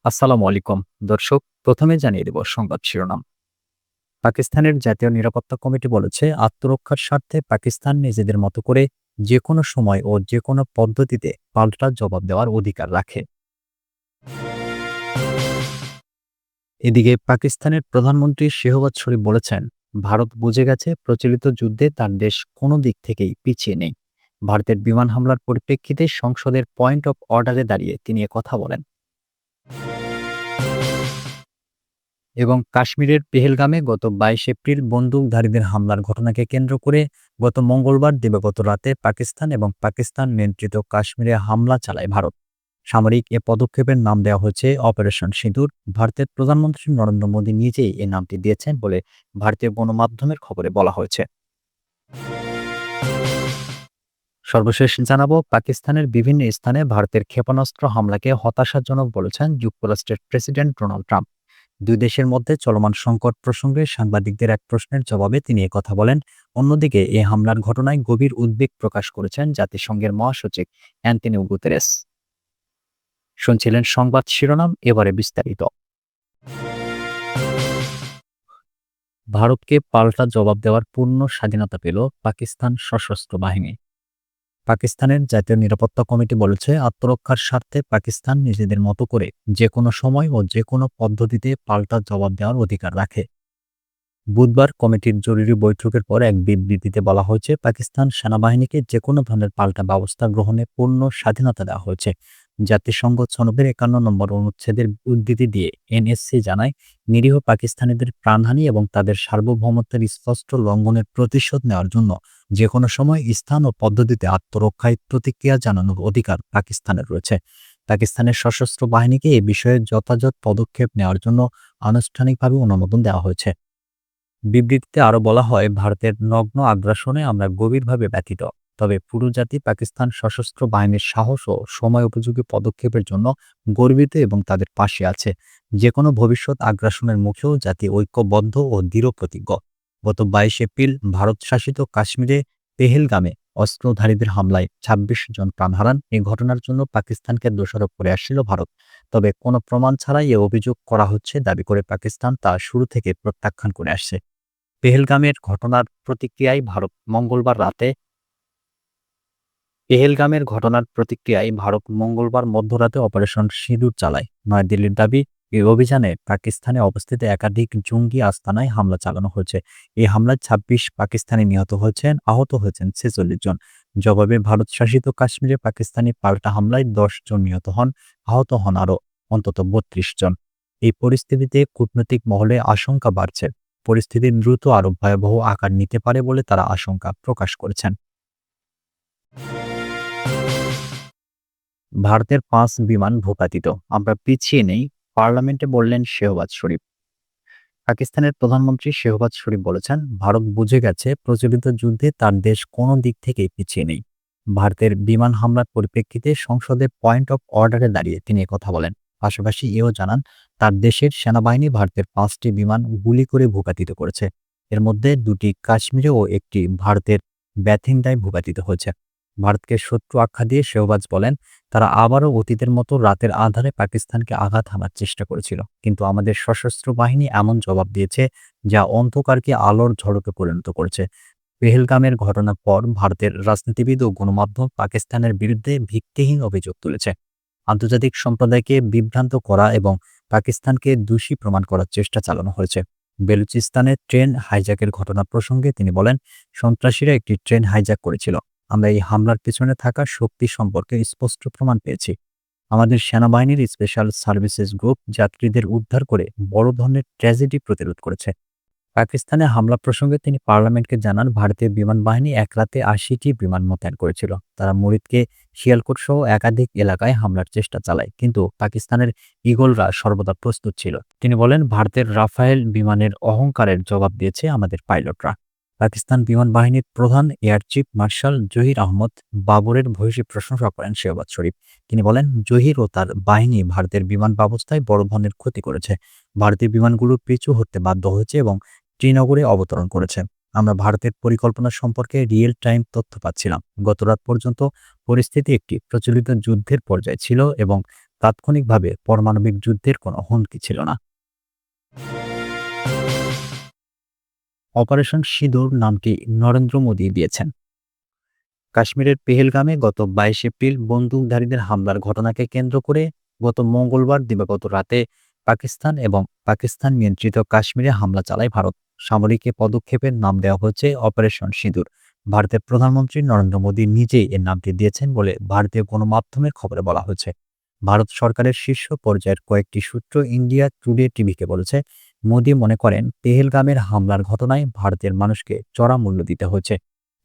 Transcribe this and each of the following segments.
আসসালামু আলাইকুম দর্শক, প্রথমে জানিয়ে দেব সংবাদ শিরোনাম। পাকিস্তানের জাতীয় নিরাপত্তা কমিটি বলেছে, আত্মরক্ষার স্বার্থে পাকিস্তান নিজেদের মতো করে যে কোনো সময় ও যে কোনো পদ্ধতিতে পাল্টা জবাব দেওয়ার অধিকার রাখে। এদিকে পাকিস্তানের প্রধানমন্ত্রী শেহবাজ শরীফ বলেছেন, ভারত বুঝে গেছে প্রচলিত যুদ্ধে তার দেশ কোনো দিক থেকেই পিছিয়ে নেই। ভারতের বিমান হামলার পরিপ্রেক্ষিতে সংসদের পয়েন্ট অফ অর্ডারে দাঁড়িয়ে তিনি কথা বলেন। এবং কাশ্মীরের পেহেলগামে গত ২২ এপ্রিল বন্দুকধারীদের হামলার ঘটনাকে কেন্দ্র করে গত মঙ্গলবার দিবাগত রাতে পাকিস্তান এবং পাকিস্তান নিয়ন্ত্রিত কাশ্মীরে হামলা চালায় ভারত। সামরিক এ পদক্ষেপের নাম দেওয়া হয়েছে অপারেশন সিঁদুর। ভারতের প্রধানমন্ত্রী নরেন্দ্র মোদী নিজেই এই নামটি দিয়েছেন বলে ভারতীয় গণমাধ্যমের খবরে বলা হয়েছে। সর্বশেষ জানাবো, পাকিস্তানের বিভিন্ন স্থানে ভারতের ক্ষেপণাস্ত্র হামলাকে হতাশাজনক বলেছেন যুক্তরাষ্ট্রের প্রেসিডেন্ট ডোনাল্ড ট্রাম্প। দুই দেশের মধ্যে চলমান সংকট প্রসঙ্গে সাংবাদিকদের এক প্রশ্নের জবাবে তিনি কথা বলেন। অন্যদিকে এই হামলার ঘটনায় গভীর উদ্বেগ প্রকাশ করেছেন জাতিসংঘের মহাসচিব অ্যান্টনিও গুতেরেস। শুনছিলেন সংবাদ শিরোনাম, এবারে বিস্তারিত। ভারতকে পাল্টা জবাব দেওয়ার পূর্ণ স্বাধীনতা পেল পাকিস্তান সশস্ত্র বাহিনী। পাকিস্তানের জাতীয় নিরাপত্তা কমিটি বলেছে, আত্মরক্ষার স্বার্থে পাকিস্তান নিজেদের মতো করে যে কোনো সময় ও যে কোনো পদ্ধতিতে পাল্টা জবাব দেওয়ার অধিকার রাখে। বুধবার কমিটির জরুরি বৈঠকের পর এক বিবৃতিতে বলা হয়েছে, পাকিস্তান সেনাবাহিনীকে যে কোনো ধরনের পাল্টা ব্যবস্থা গ্রহণে পূর্ণ স্বাধীনতা দেওয়া হয়েছে। জাতিসংঘ সনদের ৫১ নম্বর অনুচ্ছেদের উদ্ধৃতি দিয়ে এনএসসি জানায়, নিরীহ পাকিস্তানিদের প্রাণহানি এবং তাদের সার্বভৌমত্বের স্পষ্ট লঙ্ঘনের প্রতিশোধ নেওয়ার জন্য যে কোনো সময়, স্থান ও পদ্ধতিতে আত্মরক্ষায় প্রতিক্রিয়া জানানোর অধিকার পাকিস্তানের রয়েছে। পাকিস্তানের সশস্ত্র বাহিনীকে এ বিষয়ে যথাযথ পদক্ষেপ নেওয়ার জন্য আনুষ্ঠানিকভাবে অনুমোদন দেওয়া হয়েছে। বিবৃতিতে আরও বলা হয়, ভারতের নগ্ন আগ্রাসনে আমরা গভীরভাবে ব্যথিত। তবে পুরো জাতি পাকিস্তান সশস্ত্র বাহিনীর সাহস ও সময় উপযোগী পদক্ষেপের জন্য গর্বিত এবং তাদের পাশে আছে। যে কোনো ভবিষ্যৎ আগ্রাসনের মুখেও জাতি ঐক্যবদ্ধ ও দৃঢ় প্রতিজ্ঞ। গত ২২ এপ্রিল ভারত শাসিত কাশ্মীরে পেহেলগামে অস্ত্রধারীদের হামলায় ২৬ জন প্রাণ হারান। এই ঘটনার জন্য পাকিস্তানকে দোষারোপ করে আসছিল ভারত। তবে কোনো প্রমাণ ছাড়াই এ অভিযোগ করা হচ্ছে দাবি করে পাকিস্তান তা শুরু থেকে প্রত্যাখ্যান করে আসছে। পেহেলগামের ঘটনার প্রতিক্রিয়ায় ভারত মঙ্গলবার রাতে পেহেলগামের ঘটনার প্রতিক্রিয়ায় ভারত মঙ্গলবার মধ্যরাতে অপারেশন সিঁদুর চালায়। নয়াদিল্লির দাবি, এই অভিযানে পাকিস্তানে অবস্থিত একাধিক জঙ্গি আস্তানায় হামলা চালানো হয়েছে। এই হামলায় ২৬ পাকিস্তানি নিহত হয়েছেন, আহত হয়েছেন ৪৬ জন। জবাবে ভারত শাসিত কাশ্মীরে পাকিস্তানি পাল্টা হামলায় ১০ জন নিহত হন, আহত হন আরও অন্তত ৩২ জন। এই পরিস্থিতিতে কূটনৈতিক মহলে আশঙ্কা বাড়ছে, পরিস্থিতি দ্রুত আরও ভয়াবহ আকার নিতে পারে বলে তারা আশঙ্কা প্রকাশ করেছেন। ভারতের ৫ বিমান ভূপাতিত, আমরা পিছিয়ে নেই, পার্লামেন্টে বললেন শেহবাজ শরীফ। পাকিস্তানের প্রধানমন্ত্রী শেহবাজ শরীফ বলেছেন, ভারত বুঝে গেছে প্রচলিত যুদ্ধে তার দেশ কোনো দিক থেকেই পিছিয়ে নেই। ভারতের বিমান হামলার পরিপ্রেক্ষিতে সংসদে পয়েন্ট অফ অর্ডারে দাঁড়িয়ে তিনি কথা বলেন। পাশাপাশি এও জানান, তার দেশের সেনাবাহিনী ভারতের ৫টি বিমান গুলি করে ভূপাতিত করেছে। এর মধ্যে ২টি কাশ্মীরে ও একটি ভারতের ব্যাথিন্দায় ভূপাতিত হয়েছে। ভারতকে শত্রু আখ্যা দিয়ে শেহবাজ বলেন, তারা আবারও অতীতের মতো রাতের আঁধারে পাকিস্তানকে আঘাত হানার চেষ্টা করেছিল, কিন্তু আমাদের সশস্ত্র বাহিনী এমন জবাব দিয়েছে যা অন্ধকারকে আলোর ঝড়কে পরিণত করেছে। পেহেলগামের ঘটনার পর ভারতের রাজনীতিবিদ ও গণমাধ্যম পাকিস্তানের বিরুদ্ধে ভিত্তিহীন অভিযোগ তুলেছে। আন্তর্জাতিক সম্প্রদায়কে বিভ্রান্ত করা এবং পাকিস্তানকে দোষী প্রমাণ করার চেষ্টা চালানো হয়েছে। বেলুচিস্তানে ট্রেন হাইজ্যাকের ঘটনা প্রসঙ্গে তিনি বলেন, সন্ত্রাসীরা একটি ট্রেন হাইজ্যাক করেছিল। আমরা এই হামলার পেছনে থাকা শক্তি সম্পর্কে স্পষ্ট প্রমাণ পেয়েছি। আমাদের সেনাবাহিনীর স্পেশাল সার্ভিসেস গ্রুপ যাত্রীদের উদ্ধার করে বড় ধরনের ট্র্যাজেডি প্রতিরোধ করেছে। পাকিস্তানে হামলা প্রসঙ্গে তিনি পার্লামেন্টকে জানান, ভারতীয় বিমান বাহিনী এক রাতে ৮০টি বিমান মোতায়েন করেছিল। তারা মুরিদকে শিয়ালকোট সহ একাধিক এলাকায় হামলার চেষ্টা চালায়, কিন্তু পাকিস্তানের ঈগলরা সর্বদা প্রস্তুত ছিল। তিনি বলেন, ভারতের রাফায়েল বিমানের অহংকারের জবাব দিয়েছে আমাদের পাইলটরা। পাকিস্তান বিমান বাহিনীর প্রধান air chief marshal Zaheer Ahmad বাবরের ভূয়সী প্রশংসা করেন শেহবাজ শরীফ। তিনি বলেন, জহির ও তার বাহিনী ভারতের বিমান ব্যবস্থায় বড় ধরনের ক্ষতি করেছে। ভারতীয় বিমানগুলো পিছু হতে বাধ্য হয়েছে এবং শ্রীনগরে অবতরণ করেছে। আমরা ভারতের পরিকল্পনা সম্পর্কে রিয়েল টাইম তথ্য পাচ্ছিলাম। গতরাত পর্যন্ত পরিস্থিতি একটি প্রচলিত যুদ্ধের পর্যায়ে ছিল এবং তাৎক্ষণিকভাবে পারমাণবিক যুদ্ধের কোনো হুমকি ছিল না। অপারেশন সিঁদুর নামটি নরেন্দ্র মোদী দিয়েছেন। কাশ্মীরের পেহেলগামে গত 22 এপ্রিল বন্দুকধারীদের হামলার ঘটনাকে কেন্দ্র করে গত মঙ্গলবার দিবাগত রাতে পাকিস্তান এবং পাকিস্তান নিয়ন্ত্রিত কাশ্মীরে হামলা চালায় ভারত। সামরিক এ পদক্ষেপের নাম দেওয়া হচ্ছে অপারেশন সিঁদুর। ভারতের প্রধানমন্ত্রী নরেন্দ্র মোদী নিজেই এর নামটি দিয়েছেন বলে ভারতীয় গণমাধ্যমের খবরে বলা হয়েছে। ভারত সরকারের শীর্ষ পর্যায়ের কয়েকটি সূত্র ইন্ডিয়া টুডে টিভিকে বলেছে, মোদী মনে করেন পেহেলগামের হামলার ঘটনায় ভারতের মানুষকে চড়া মূল্য দিতে হয়েছে।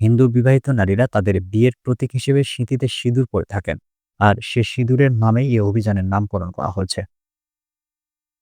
হিন্দু বিবাহিত নারীরা তাদের বিয়ের প্রতীক হিসেবে সিঁথিতে সিঁদুর পরে থাকেন, আর সে সিঁদুরের নামেই এই অভিযানের নামকরণ করা হয়েছে।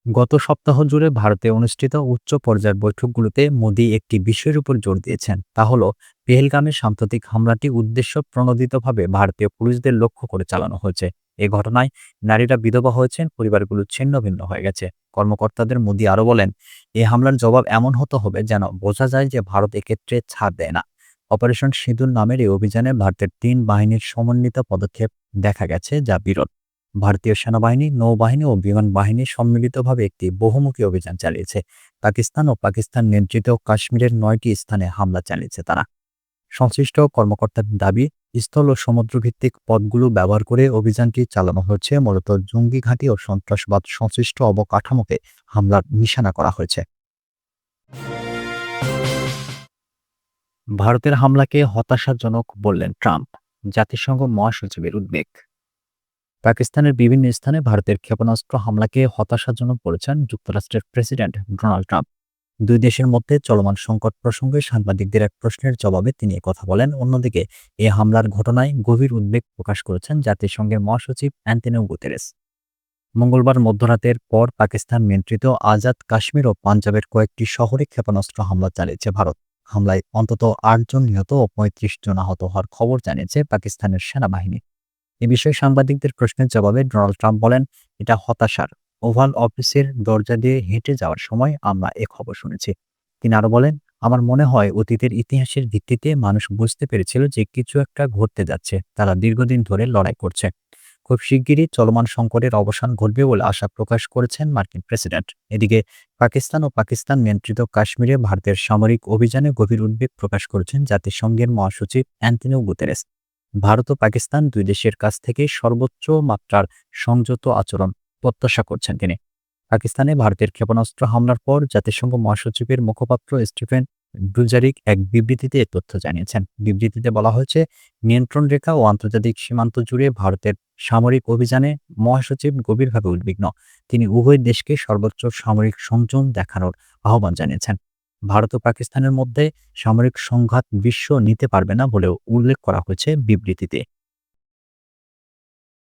গত সপ্তাহ জুড়ে ভারতে অনুষ্ঠিত উচ্চ পর্যায়ের বৈঠকগুলোতে মোদী একটি বিষয়ের উপর জোর দিয়েছেন, তা হল পেহেলগামে সাম্প্রতিক হামলাটি উদ্দেশ্য প্রণোদিতভাবে ভারতীয় পুলিশদের লক্ষ্য করে চালানো হয়েছে। এ ঘটনায় নারীরা বিধবা হয়েছেন, পরিবারগুলো ছিন্ন ভিন্ন হয়ে গেছে। কর্মকর্তাদের মোদী আরও বলেন, এই হামলার জবাব এমন হতে হবে যেন বোঝা যায় যে ভারত এক্ষেত্রে ছাড় দেয় না। অপারেশন সিঁদুর নামের এই অভিযানে ভারতের ৩ বাহিনীর সমন্বিত পদক্ষেপ দেখা গেছে, যা বিরল। ভারতীয় সেনাবাহিনী, নৌবাহিনী ও বিমান বাহিনী সম্মিলিতভাবে একটি বহুমুখী অভিযান চালিয়েছে। পাকিস্তান ও পাকিস্তান নিয়ন্ত্রিত কাশ্মীরের ৯টি স্থানে হামলা চালিয়েছে তারা। সংশ্লিষ্ট কর্মকর্তাদের দাবি, স্থল ও সমুদ্রভিত্তিক পথগুলো ব্যবহার করে অভিযানটি চালানো হচ্ছে, মূলত জঙ্গি ঘাঁটি ও সন্ত্রাসবাদ সংশ্লিষ্ট অবকাঠামোকে হামলার নিশানা করা হয়েছে। ভারতের হামলাকে হতাশাজনক বললেন ট্রাম্প। জাতিসংঘ মহাসচিবের উদ্বেগ। পাকিস্তানের বিভিন্ন স্থানে ভারতের ক্ষেপণাস্ত্র হামলাকে হতাশাজনক বলেছেন যুক্তরাষ্ট্রের প্রেসিডেন্ট ডোনাল্ড ট্রাম্প। দুই দেশের মধ্যে চলমান সংকট প্রসঙ্গে সাংবাদিকদের এক প্রশ্নের জবাবে তিনি কথা বলেন। অন্যদিকে এই হামলার ঘটনায় গভীর উদ্বেগ প্রকাশ করেছেন জাতিসংঘের মহাসচিব অ্যান্টোনিও গুতেরেস। মঙ্গলবার মধ্যরাতের পর পাকিস্তান নিয়ন্ত্রিত আজাদ কাশ্মীর ও পাঞ্জাবের কয়েকটি শহরে ক্ষেপণাস্ত্র হামলা চালিয়েছে ভারত। হামলায় অন্তত ৮ জন নিহত ও ৩৫ জন আহত হওয়ার খবর জানিয়েছে পাকিস্তানের সেনাবাহিনী। এ বিষয়ে সাংবাদিকদের প্রশ্নের জবাবে ডোনাল্ড ট্রাম্প বলেন, এটা হতাশার। ওভাল অফিসের দরজা দিয়ে হেঁটে যাওয়ার সময় আমরা এ খবর শুনেছি। তিনি আরো বলেন, আমার মনে হয় অতীতের ইতিহাসের ভিত্তিতে মানুষ বুঝতে পেরেছিল যে কিছু একটা ঘটতে যাচ্ছে। তারা দীর্ঘদিন ধরে লড়াই করছে। খুব শিগগিরই চলমান সংকটের অবসান ঘটবে বলে আশা প্রকাশ করেছেন মার্কিন প্রেসিডেন্ট। এদিকে পাকিস্তান ও পাকিস্তান নিয়ন্ত্রিত কাশ্মীরে ভারতের সামরিক অভিযানে গভীর উদ্বেগ প্রকাশ করেছেন জাতিসংঘের মহাসচিব অ্যান্টোনিও গুতেরেস। ভারত ও পাকিস্তান দুই দেশের কাছ থেকে সর্বোচ্চ মাত্রার সংযত আচরণ প্রত্যাশা করছেন তিনি। পাকিস্তানে ভারতের ক্ষেপণাস্ত্র হামলার পর জাতিসংঘ মহাসচিবের মুখপাত্র স্টিফেন ডুজারিক এক বিবৃতিতে এ তথ্য জানিয়েছেন। বিবৃতিতে বলা হয়েছে, নিয়ন্ত্রণ রেখা ও আন্তর্জাতিক সীমান্ত জুড়ে ভারতের সামরিক অভিযানে মহাসচিব গভীরভাবে উদ্বিগ্ন। তিনি উভয় দেশকে সর্বোচ্চ সামরিক সংযম দেখানোর আহ্বান জানিয়েছেন। ভারত ও পাকিস্তানের মধ্যে সামরিক সংঘাত বিশ্ব নিতে পারবে না বলেও উল্লেখ করা হয়েছে বিবৃতিতে।